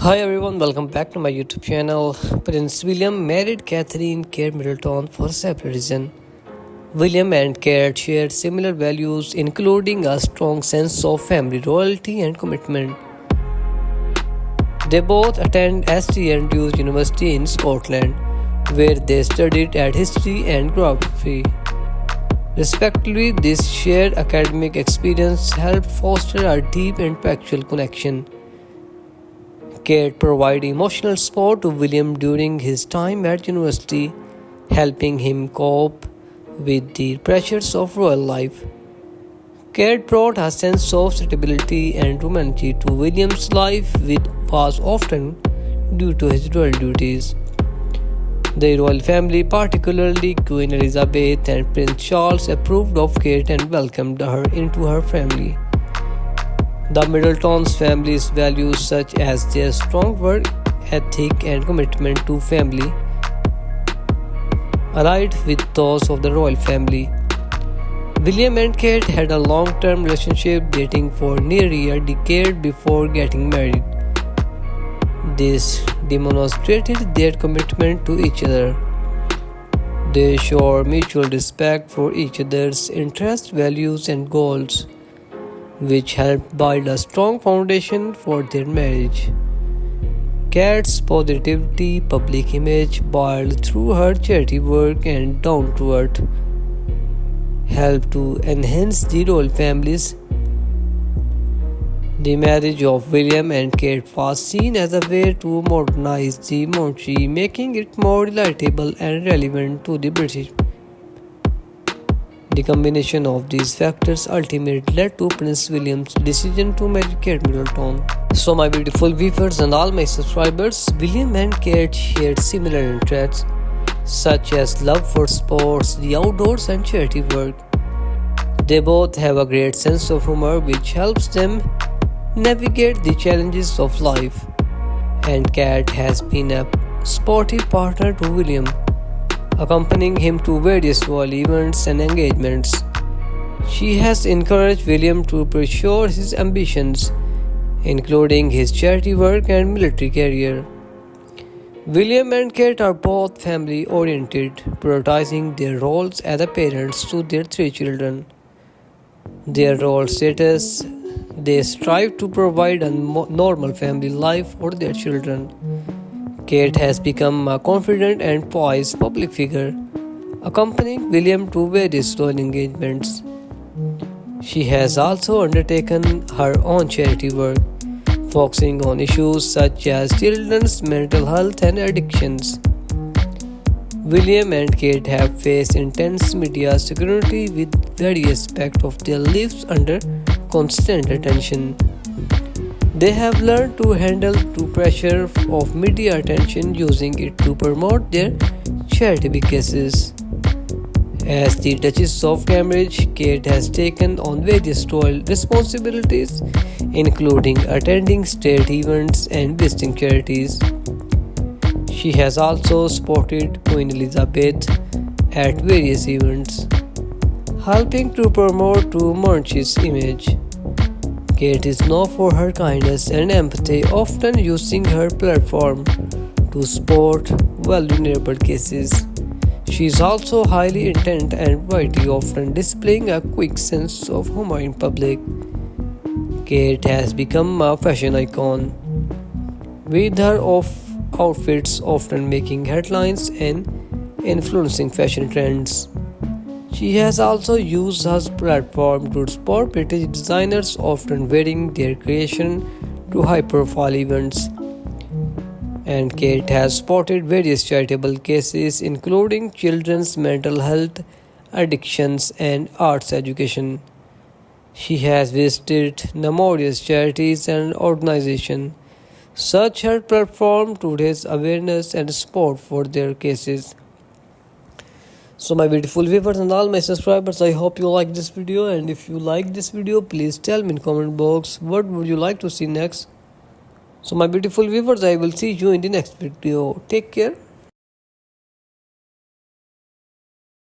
Hi everyone, welcome back to my YouTube channel. Prince William married Catherine Carole Middleton for a separate reason. William and Kate shared similar values, including a strong sense of family loyalty and commitment. They both attended St Andrews University in Scotland, where they studied art history and geography. Respectively, this shared academic experience helped foster a deep intellectual connection. Kate provided emotional support to William during his time at university, helping him cope with the pressures of royal life. Kate brought a sense of stability and humanity to William's life, which was often due to his royal duties. The royal family, particularly Queen Elizabeth and Prince Charles, approved of Kate and welcomed her into her family. The Middletons' family's values, such as their strong work ethic and commitment to family, allied with those of the royal family. William and Kate had a long-term relationship dating for nearly a decade before getting married. This demonstrated their commitment to each other. They showed mutual respect for each other's interests, values, and goals, which helped build a strong foundation for their marriage. Kate's positivity public image, built through her charity work and down-to-earth, helped to enhance the royal families. The marriage of William and Kate was seen as a way to modernize the monarchy, making it more relatable and relevant to the British. The combination of these factors ultimately led to Prince William's decision to marry Kate Middleton. So my beautiful viewers and all my subscribers, William and Kate shared similar interests such as love for sports, the outdoors and charity work. They both have a great sense of humor which helps them navigate the challenges of life. And Kate has been a sportive partner to William, accompanying him to various royal events and engagements. She has encouraged William to pursue his ambitions, including his charity work and military career. William and Kate are both family-oriented, prioritizing their roles as parents to their three children. Their role status, they strive to provide a normal family life for their children. Kate has become a confident and poised public figure, accompanying William to various royal engagements. She has also undertaken her own charity work, focusing on issues such as children's mental health and addictions. William and Kate have faced intense media scrutiny with various aspects of their lives under constant attention. They have learned to handle the pressure of media attention, using it to promote their charitable causes. As the Duchess of Cambridge, Kate has taken on various royal responsibilities, including attending state events and visiting charities. She has also supported Queen Elizabeth at various events, helping to promote the monarchy's image. Kate is known for her kindness and empathy, often using her platform to support vulnerable cases. She is also highly intelligent and witty, often displaying a quick sense of humor in public. Kate has become a fashion icon, with her outfits often making headlines and influencing fashion trends. She has also used her platform to support British designers, often wearing their creation to high-profile events. And Kate has supported various charitable causes, including children's mental health, addictions, and arts education. She has visited numerous charities and organizations, such her platform to raise awareness and support for their cases. So my beautiful viewers and all my subscribers, I hope you like this video, and if you like this video, please tell me in comment box what would you like to see next. So my beautiful viewers, I will see you in the next video. Take care.